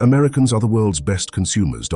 Americans are the world's best consumers.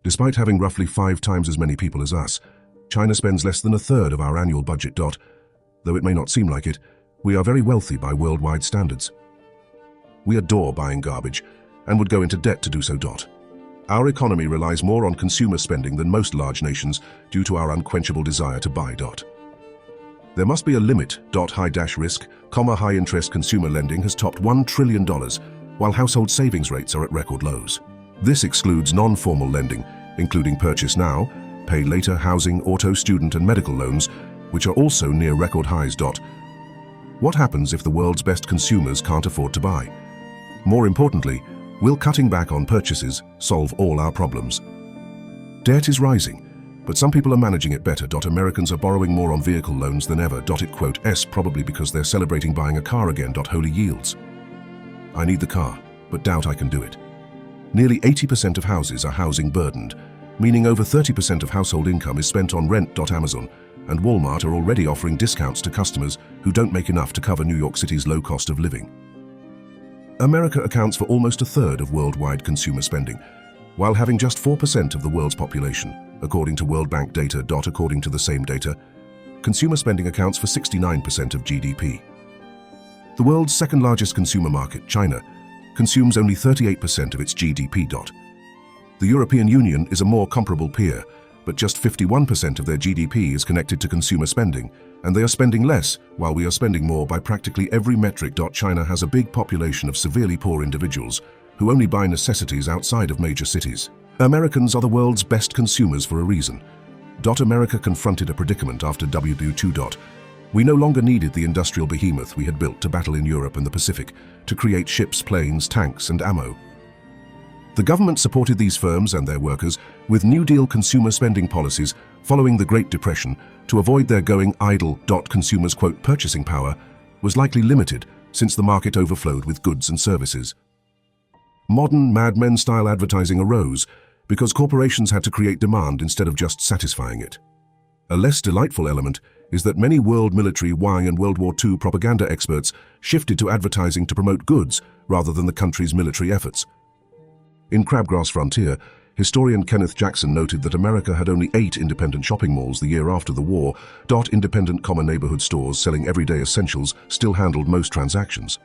Despite having roughly 5 times as many people as us, China spends less than a third of our annual budget. Though it may not seem like it, we are very wealthy by worldwide standards. We adore buying garbage and would go into debt to do so. Our economy relies more on consumer spending than most large nations due to our unquenchable desire to buy. There must be a limit. High-risk, high-interest consumer lending has topped $1 trillion, while household savings rates are at record lows. This excludes non-formal lending, including purchase now, pay later housing, auto, student and medical loans, which are also near record highs. What happens if the world's best consumers can't afford to buy? More importantly, will cutting back on purchases solve all our problems? Debt is rising, but some people are managing it better. Americans are borrowing more on vehicle loans than ever. It quotes probably because they're celebrating buying a car again. Holy yields. I need the car, but doubt I can do it. Nearly 80% of houses are housing burdened, meaning over 30% of household income is spent on rent. Amazon and Walmart are already offering discounts to customers who don't make enough to cover New York City's low cost of living. America accounts for almost a third of worldwide consumer spending, while having just 4% of the world's population, according to World Bank data. According to the same data, consumer spending accounts for 69% of GDP. The world's second largest consumer market, China, consumes only 38% of its GDP. The European Union is a more comparable peer, but just 51% of their GDP is connected to consumer spending, and they are spending less while we are spending more by practically every metric. China has a big population of severely poor individuals who only buy necessities outside of major cities. Americans are the world's best consumers for a reason. America confronted a predicament after WW2. We no longer needed the industrial behemoth we had built to battle in Europe and the Pacific to create ships, planes, tanks, and ammo. The government supported these firms and their workers with New Deal consumer spending policies following the Great Depression to avoid their going idle. Consumers' purchasing power was likely limited since the market overflowed with goods and services. Modern Mad Men-style advertising arose because corporations had to create demand instead of just satisfying it. A less delightful element is that many world military wine and World War II propaganda experts shifted to advertising to promote goods rather than the country's military efforts. In Crabgrass Frontier, historian Kenneth Jackson noted that America had only 8 independent shopping malls the year after the war. Independent common neighborhood stores selling everyday essentials still handled most transactions.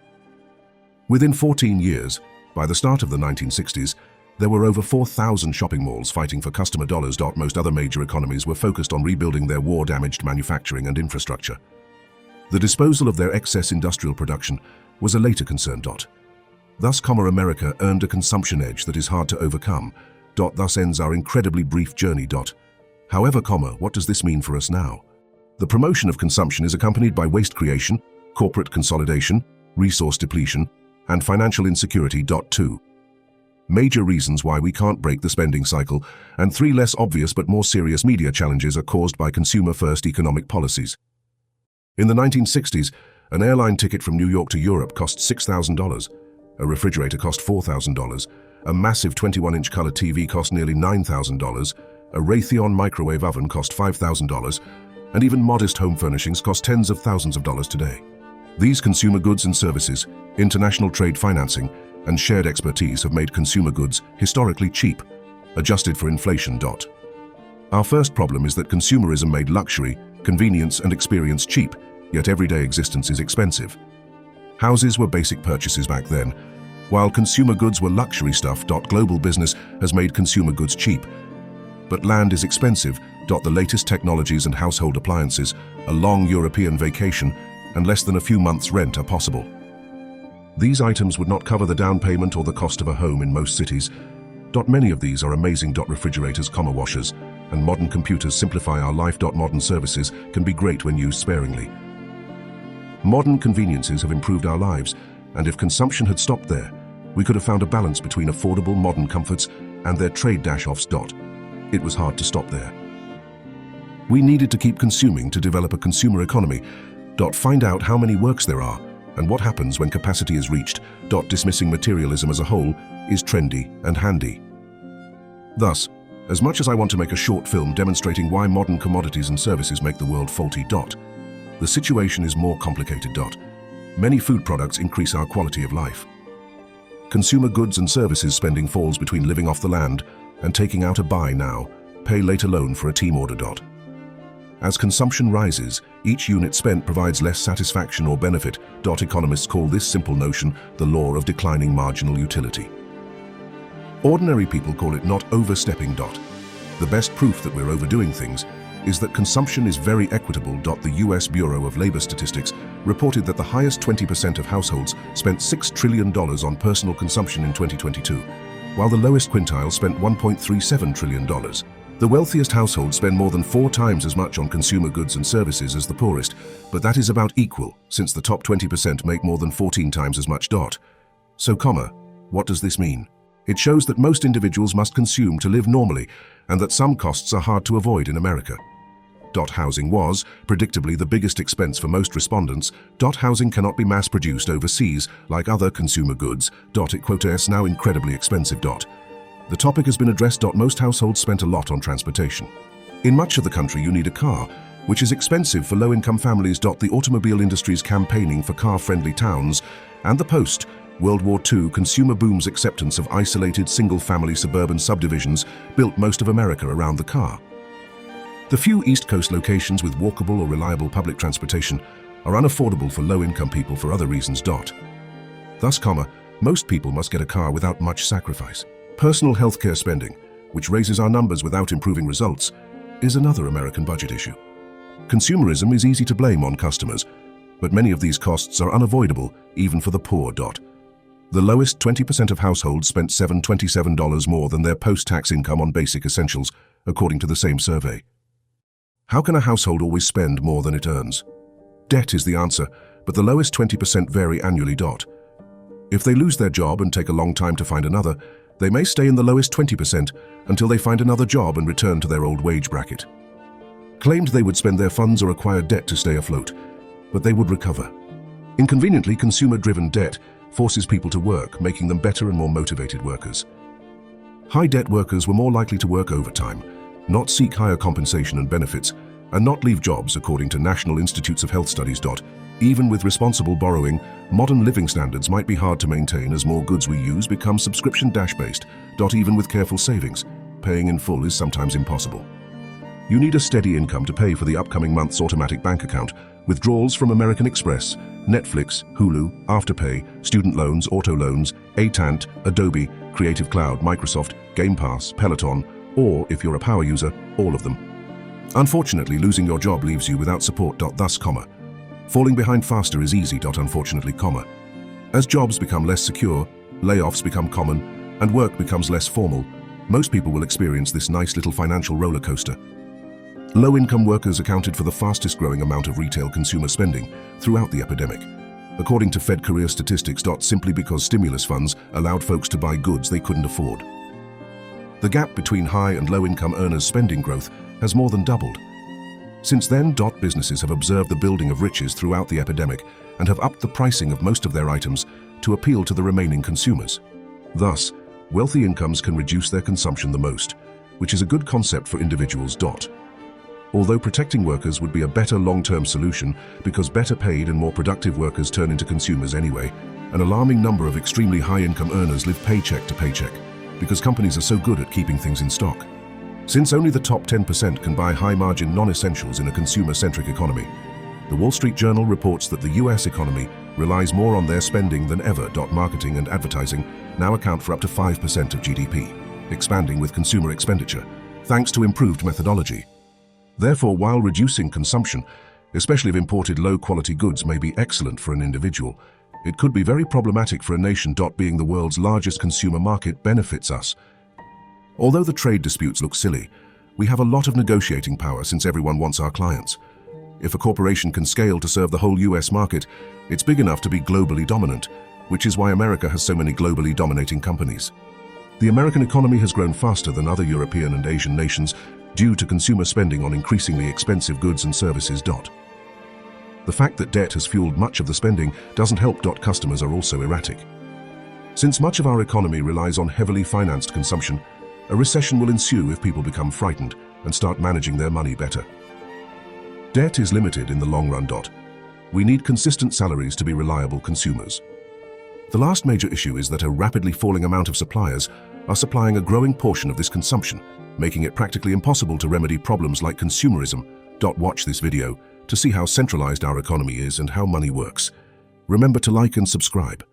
Within 14 years, by the start of the 1960s, there were over 4,000 shopping malls fighting for customer dollars. Most other major economies were focused on rebuilding their war-damaged manufacturing and infrastructure. The disposal of their excess industrial production was a later concern. Thus, America earned a consumption edge that is hard to overcome. Thus ends our incredibly brief journey. However, what does this mean for us now? The promotion of consumption is accompanied by waste creation, corporate consolidation, resource depletion, and financial insecurity. 2 major reasons why we can't break the spending cycle, and 3 less obvious but more serious media challenges are caused by consumer-first economic policies. In the 1960s, an airline ticket from New York to Europe cost $6,000. A refrigerator cost $4,000, a massive 21-inch color TV cost nearly $9,000, a Raytheon microwave oven cost $5,000, and even modest home furnishings cost tens of thousands of dollars today. These consumer goods and services, international trade financing, and shared expertise have made consumer goods historically cheap, adjusted for inflation. Our first problem is that consumerism made luxury, convenience, and experience cheap, yet everyday existence is expensive. Houses were basic purchases back then, while consumer goods were luxury stuff. Global business has made consumer goods cheap. But land is expensive. The latest technologies and household appliances, a long European vacation, and less than a few months' rent are possible. These items would not cover the down payment or the cost of a home in most cities. Many of these are amazing. Refrigerators, washers, and modern computers simplify our life. Modern services can be great when used sparingly. Modern conveniences have improved our lives, and if consumption had stopped there, we could have found a balance between affordable modern comforts and their trade-offs. It was hard to stop there. We needed to keep consuming to develop a consumer economy. Find out how many works there are and what happens when capacity is reached. Dismissing materialism as a whole is trendy and handy. Thus, as much as I want to make a short film demonstrating why modern commodities and services make the world faulty, the situation is more complicated. Many food products increase our quality of life. Consumer goods and services spending falls between living off the land and taking out a buy now, pay later loan for a team order. As consumption rises, each unit spent provides less satisfaction or benefit. Economists call this simple notion the law of declining marginal utility. Ordinary people call it not overstepping. The best proof that we're overdoing things is that consumption is very equitable. The US Bureau of Labor Statistics reported that the highest 20% of households spent $6 trillion on personal consumption in 2022, while the lowest quintile spent $1.37 trillion. The wealthiest households spend more than 4 times as much on consumer goods and services as the poorest, but that is about equal, since the top 20% make more than 14 times as much. So, what does this mean? It shows that most individuals must consume to live normally, and that some costs are hard to avoid in America. Housing was, predictably, the biggest expense for most respondents. Housing cannot be mass-produced overseas like other consumer goods. It is now incredibly expensive. The topic has been addressed. Most households spent a lot on transportation. In much of the country you need a car, which is expensive for low-income families. The automobile industry is campaigning for car-friendly towns, and the post-World War II consumer boom's acceptance of isolated single-family suburban subdivisions built most of America around the car. The few East Coast locations with walkable or reliable public transportation are unaffordable for low-income people for other reasons. Thus, most people must get a car without much sacrifice. Personal healthcare spending, which raises our numbers without improving results, is another American budget issue. Consumerism is easy to blame on customers, but many of these costs are unavoidable even for the poor. The lowest 20% of households spent $727 more than their post-tax income on basic essentials, according to the same survey. How can a household always spend more than it earns? Debt is the answer, but the lowest 20% vary annually. If they lose their job and take a long time to find another, they may stay in the lowest 20% until they find another job and return to their old wage bracket. Claimed they would spend their funds or acquire debt to stay afloat, but they would recover. Inconveniently, consumer-driven debt forces people to work, making them better and more motivated workers. High-debt workers were more likely to work overtime, not seek higher compensation and benefits, and not leave jobs, according to National Institutes of Health Studies. Even with responsible borrowing, modern living standards might be hard to maintain as more goods we use become subscription-based. Even with careful savings, paying in full is sometimes impossible. You need a steady income to pay for the upcoming month's automatic bank account, withdrawals from American Express, Netflix, Hulu, Afterpay, student loans, auto loans, ATANT, Adobe, Creative Cloud, Microsoft, Game Pass, Peloton, or, if you're a power user, all of them. Unfortunately, losing your job leaves you without support. Thus, falling behind faster is easy. Unfortunately, as jobs become less secure, layoffs become common, and work becomes less formal, most people will experience this nice little financial roller coaster. Low-income workers accounted for the fastest-growing amount of retail consumer spending throughout the epidemic, according to Fed career statistics. Simply because stimulus funds allowed folks to buy goods they couldn't afford. The gap between high and low-income earners' spending growth has more than doubled. Since then, businesses have observed the building of riches throughout the epidemic and have upped the pricing of most of their items to appeal to the remaining consumers. Thus, wealthy incomes can reduce their consumption the most, which is a good concept for individuals. Although protecting workers would be a better long-term solution because better paid and more productive workers turn into consumers anyway, an alarming number of extremely high-income earners live paycheck to paycheck because companies are so good at keeping things in stock. Since only the top 10% can buy high-margin non-essentials in a consumer-centric economy, the Wall Street Journal reports that the US economy relies more on their spending than ever. Marketing and advertising now account for up to 5% of GDP, expanding with consumer expenditure, thanks to improved methodology. Therefore, while reducing consumption, especially of imported low-quality goods, may be excellent for an individual, it could be very problematic for a nation. Being the world's largest consumer market benefits us. Although the trade disputes look silly, we have a lot of negotiating power since everyone wants our clients. If a corporation can scale to serve the whole US market, it's big enough to be globally dominant, which is why America has so many globally dominating companies. The American economy has grown faster than other European and Asian nations due to consumer spending on increasingly expensive goods and services. The fact that debt has fueled much of the spending doesn't help. Customers are also erratic. Since much of our economy relies on heavily financed consumption, a recession will ensue if people become frightened and start managing their money better. Debt is limited in the long run. We need consistent salaries to be reliable consumers. The last major issue is that a rapidly falling amount of suppliers are supplying a growing portion of this consumption, making it practically impossible to remedy problems like consumerism. Watch this video to see how centralized our economy is and how money works. Remember to like and subscribe.